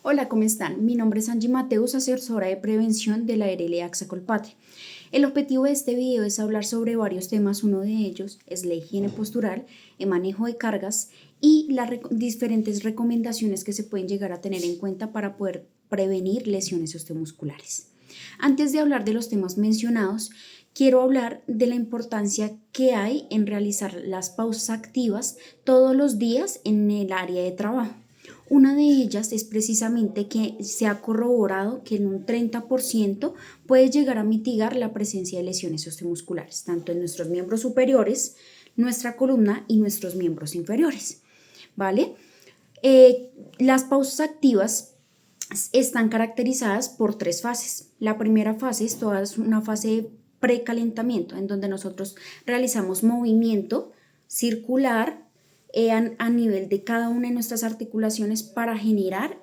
Hola, ¿cómo están? Mi nombre es Angie Mateus, asesora de prevención de la ARL AXA Colpatria. El objetivo de este video es hablar sobre varios temas. Uno de ellos es la higiene postural, el manejo de cargas y las diferentes recomendaciones que se pueden llegar a tener en cuenta para poder prevenir lesiones osteomusculares. Antes de hablar de los temas mencionados, quiero hablar de la importancia que hay en realizar las pausas activas todos los días en el área de trabajo. Una de ellas es precisamente que se ha corroborado que en un 30% puede llegar a mitigar la presencia de lesiones osteomusculares, tanto en nuestros miembros superiores, nuestra columna y nuestros miembros inferiores, ¿vale? Las pausas activas están caracterizadas por 3 fases. La primera fase es toda una fase de precalentamiento, en donde nosotros realizamos movimiento circular a nivel de cada una de nuestras articulaciones para generar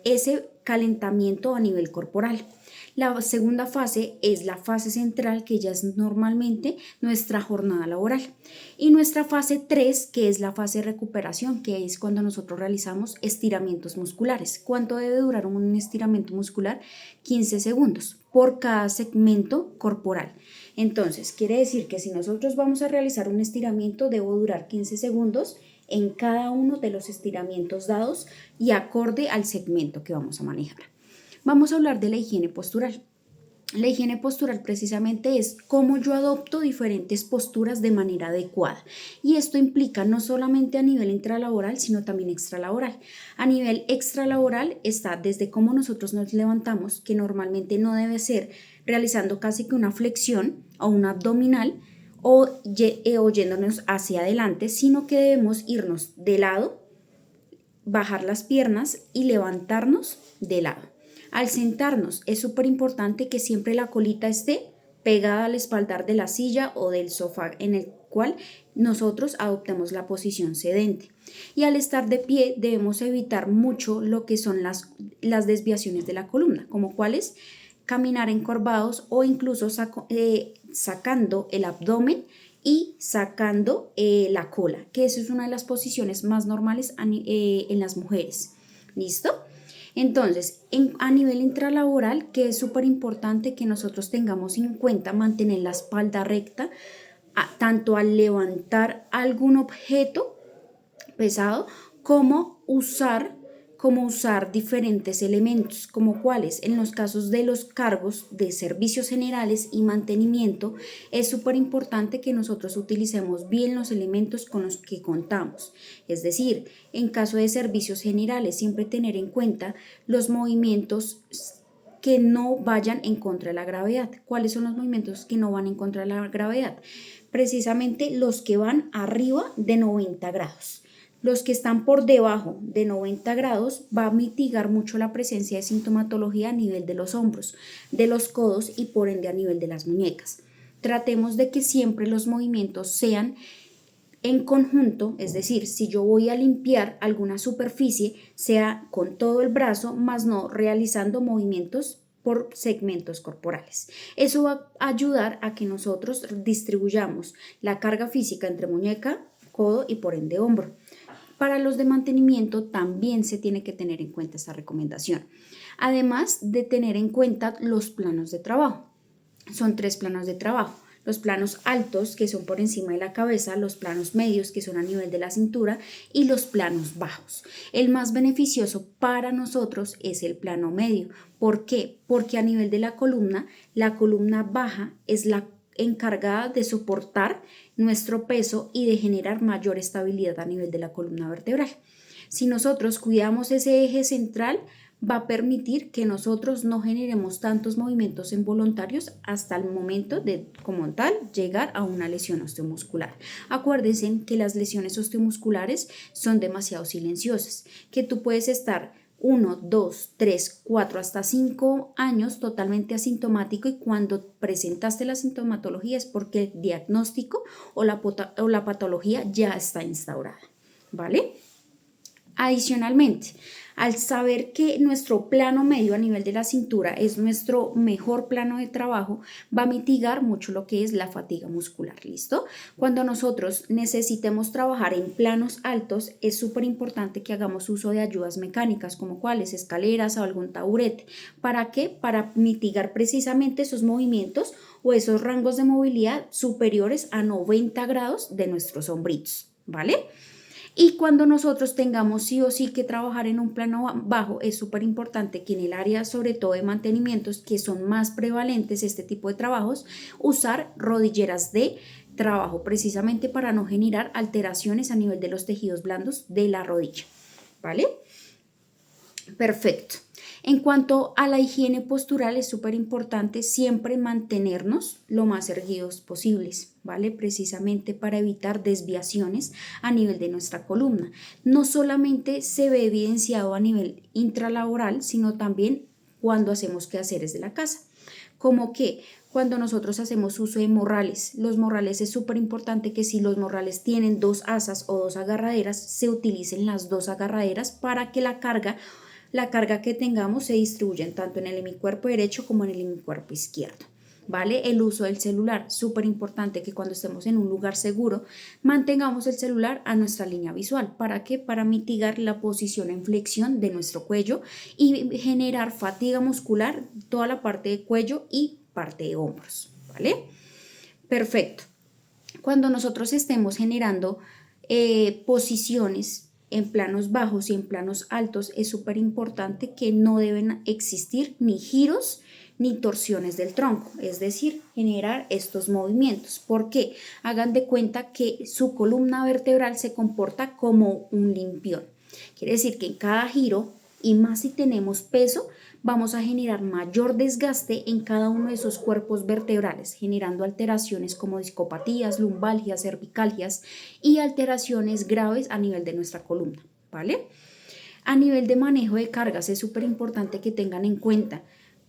ese calentamiento a nivel corporal. La segunda fase es la fase central, que ya es normalmente nuestra jornada laboral. Y nuestra fase 3, que es la fase de recuperación, que es cuando nosotros realizamos estiramientos musculares. ¿Cuánto debe durar un estiramiento muscular? 15 segundos por cada segmento corporal. Entonces, quiere decir que si nosotros vamos a realizar un estiramiento, debo durar 15 segundos en cada uno de los estiramientos dados y acorde al segmento que vamos a manejar. Vamos a hablar de la higiene postural. La higiene postural precisamente es cómo yo adopto diferentes posturas de manera adecuada, y esto implica no solamente a nivel intralaboral sino también extralaboral. A nivel extralaboral está desde cómo nosotros nos levantamos, que normalmente no debe ser realizando casi que una flexión o un abdominal o yéndonos hacia adelante, sino que debemos irnos de lado, bajar las piernas y levantarnos de lado. Al sentarnos es súper importante que siempre la colita esté pegada al espaldar de la silla o del sofá en el cual nosotros adoptemos la posición sedente. Y al estar de pie debemos evitar mucho lo que son las desviaciones de la columna, como cuáles: caminar encorvados o incluso sacando el abdomen y sacando la cola, que eso es una de las posiciones más normales en las mujeres. ¿Listo? Entonces, a nivel intralaboral, que es súper importante que nosotros tengamos en cuenta mantener la espalda recta, tanto al levantar algún objeto pesado como usar diferentes elementos, como cuáles. En los casos de los cargos de servicios generales y mantenimiento, es súper importante que nosotros utilicemos bien los elementos con los que contamos. Es decir, en caso de servicios generales, siempre tener en cuenta los movimientos que no vayan en contra de la gravedad. ¿Cuáles son los movimientos que no van en contra de la gravedad? Precisamente los que van arriba de 90 grados. Los que están por debajo de 90 grados va a mitigar mucho la presencia de sintomatología a nivel de los hombros, de los codos y por ende a nivel de las muñecas. Tratemos de que siempre los movimientos sean en conjunto, es decir, si yo voy a limpiar alguna superficie, sea con todo el brazo, más no realizando movimientos por segmentos corporales. Eso va a ayudar a que nosotros distribuyamos la carga física entre muñeca, codo y por ende hombro. Para los de mantenimiento también se tiene que tener en cuenta esta recomendación, además de tener en cuenta los planos de trabajo. Son 3 planos de trabajo: los planos altos, que son por encima de la cabeza; los planos medios, que son a nivel de la cintura; y los planos bajos. El más beneficioso para nosotros es el plano medio. ¿Por qué? Porque a nivel de la columna baja es la encargada de soportar nuestro peso y de generar mayor estabilidad a nivel de la columna vertebral. Si nosotros cuidamos ese eje central, va a permitir que nosotros no generemos tantos movimientos involuntarios hasta el momento de, como tal, llegar a una lesión osteomuscular. Acuérdense que las lesiones osteomusculares son demasiado silenciosas, que tú puedes estar 1, 2, 3, 4, hasta 5 años totalmente asintomático, y cuando presentaste la sintomatología es porque el diagnóstico o la patología ya está instaurada, ¿vale? Adicionalmente, al saber que nuestro plano medio a nivel de la cintura es nuestro mejor plano de trabajo, va a mitigar mucho lo que es la fatiga muscular, ¿listo? Cuando nosotros necesitemos trabajar en planos altos, es súper importante que hagamos uso de ayudas mecánicas, como cuáles, escaleras o algún taburete. ¿Para qué? Para mitigar precisamente esos movimientos o esos rangos de movilidad superiores a 90 grados de nuestros hombritos, ¿vale? Y cuando nosotros tengamos sí o sí que trabajar en un plano bajo, es súper importante que en el área, sobre todo de mantenimientos, que son más prevalentes este tipo de trabajos, usar rodilleras de trabajo precisamente para no generar alteraciones a nivel de los tejidos blandos de la rodilla, ¿vale? Perfecto. En cuanto a la higiene postural, es súper importante siempre mantenernos lo más erguidos posibles, ¿vale? Precisamente para evitar desviaciones a nivel de nuestra columna. No solamente se ve evidenciado a nivel intralaboral, sino también cuando hacemos quehaceres de la casa. Como que cuando nosotros hacemos uso de morrales, los morrales es súper importante que si los morrales tienen dos asas o dos agarraderas, se utilicen las dos agarraderas para que la carga que tengamos se distribuya tanto en el hemicuerpo derecho como en el hemicuerpo izquierdo. ¿Vale? El uso del celular, súper importante que cuando estemos en un lugar seguro mantengamos el celular a nuestra línea visual. ¿Para qué? Para mitigar la posición en flexión de nuestro cuello y generar fatiga muscular, toda la parte de cuello y parte de hombros. ¿Vale? Perfecto. Cuando nosotros estemos generando posiciones en planos bajos y en planos altos, es súper importante que no deben existir ni giros ni torsiones del tronco, es decir, generar estos movimientos. ¿Por qué? Hagan de cuenta que su columna vertebral se comporta como un limpión. Quiere decir que en cada giro, y más si tenemos peso, vamos a generar mayor desgaste en cada uno de esos cuerpos vertebrales, generando alteraciones como discopatías, lumbalgias, cervicalgias y alteraciones graves a nivel de nuestra columna, ¿vale? A nivel de manejo de cargas es súper importante que tengan en cuenta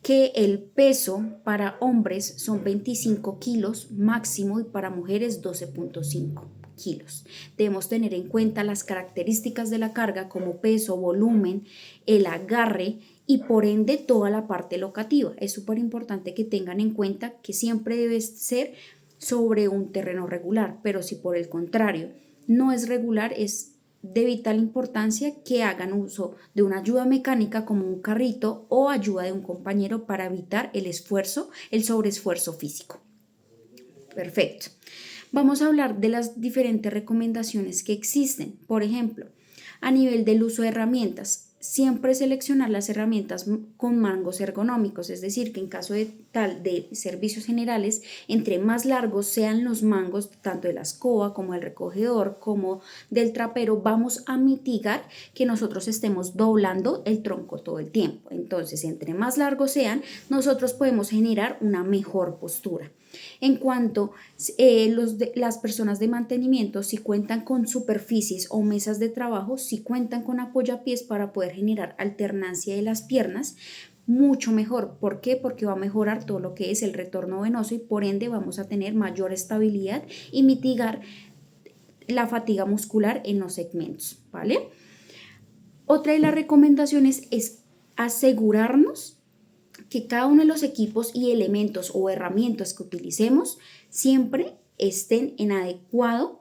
que el peso para hombres son 25 kilos máximo y para mujeres 12.5 kilos. Debemos tener en cuenta las características de la carga como peso, volumen, el agarre y por ende toda la parte locativa. Es súper importante que tengan en cuenta que siempre debe ser sobre un terreno regular, pero si por el contrario no es regular, es de vital importancia que hagan uso de una ayuda mecánica como un carrito o ayuda de un compañero para evitar el esfuerzo, el sobreesfuerzo físico. Perfecto. Vamos a hablar de las diferentes recomendaciones que existen. Por ejemplo, a nivel del uso de herramientas, siempre seleccionar las herramientas con mangos ergonómicos, es decir, que en caso de servicios generales, entre más largos sean los mangos, tanto de la escoba como del recogedor, como del trapero, vamos a mitigar que nosotros estemos doblando el tronco todo el tiempo. Entonces, entre más largos sean, nosotros podemos generar una mejor postura. En cuanto las personas de mantenimiento, si cuentan con superficies o mesas de trabajo, si cuentan con apoyapiés para poder generar alternancia de las piernas, mucho mejor. ¿Por qué? Porque va a mejorar todo lo que es el retorno venoso y por ende vamos a tener mayor estabilidad y mitigar la fatiga muscular en los segmentos, ¿vale? Otra de las recomendaciones es asegurarnos que cada uno de los equipos y elementos o herramientas que utilicemos siempre estén en adecuado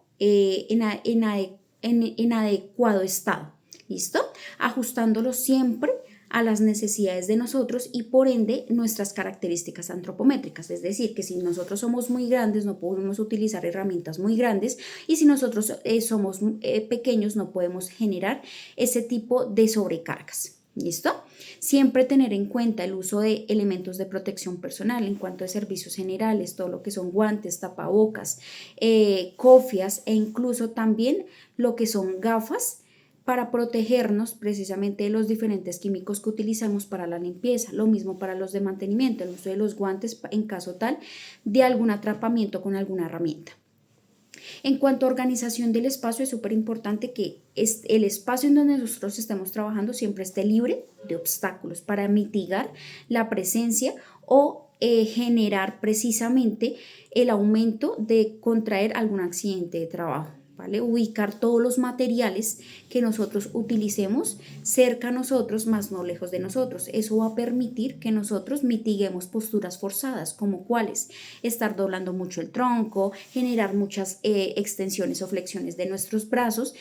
estado, ¿listo? Ajustándolos siempre a las necesidades de nosotros y por ende nuestras características antropométricas, es decir, que si nosotros somos muy grandes no podemos utilizar herramientas muy grandes y si nosotros somos pequeños no podemos generar ese tipo de sobrecargas. ¿Listo? Siempre tener en cuenta el uso de elementos de protección personal en cuanto a servicios generales, todo lo que son guantes, tapabocas, cofias e incluso también lo que son gafas para protegernos precisamente de los diferentes químicos que utilizamos para la limpieza. Lo mismo para los de mantenimiento, el uso de los guantes en caso tal de algún atrapamiento con alguna herramienta. En cuanto a organización del espacio, es súper importante que el espacio en donde nosotros estemos trabajando siempre esté libre de obstáculos para mitigar la presencia o generar precisamente el aumento de contraer algún accidente de trabajo, ¿vale? Ubicar todos los materiales que nosotros utilicemos cerca a nosotros, más no lejos de nosotros. Eso va a permitir que nosotros mitiguemos posturas forzadas, como cuáles: estar doblando mucho el tronco, generar muchas extensiones o flexiones de nuestros brazos,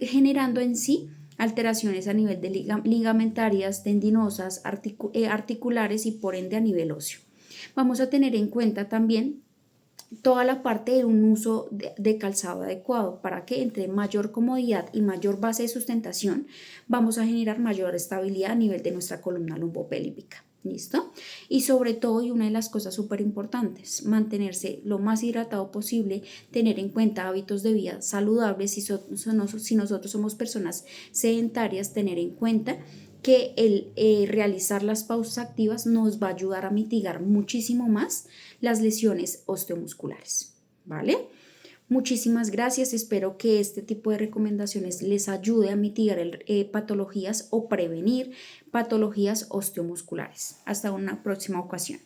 generando en sí alteraciones a nivel de ligamentarias, tendinosas, articulares y por ende a nivel óseo. Vamos a tener en cuenta también toda la parte de un uso de calzado adecuado para que entre mayor comodidad y mayor base de sustentación vamos a generar mayor estabilidad a nivel de nuestra columna lumbopélvica. ¿Listo? Y sobre todo, y una de las cosas súper importantes, mantenerse lo más hidratado posible, tener en cuenta hábitos de vida saludables. Si nosotros somos personas sedentarias, tener en cuenta que el realizar las pausas activas nos va a ayudar a mitigar muchísimo más las lesiones osteomusculares, ¿vale? Muchísimas gracias, espero que este tipo de recomendaciones les ayude a mitigar patologías o prevenir patologías osteomusculares. Hasta una próxima ocasión.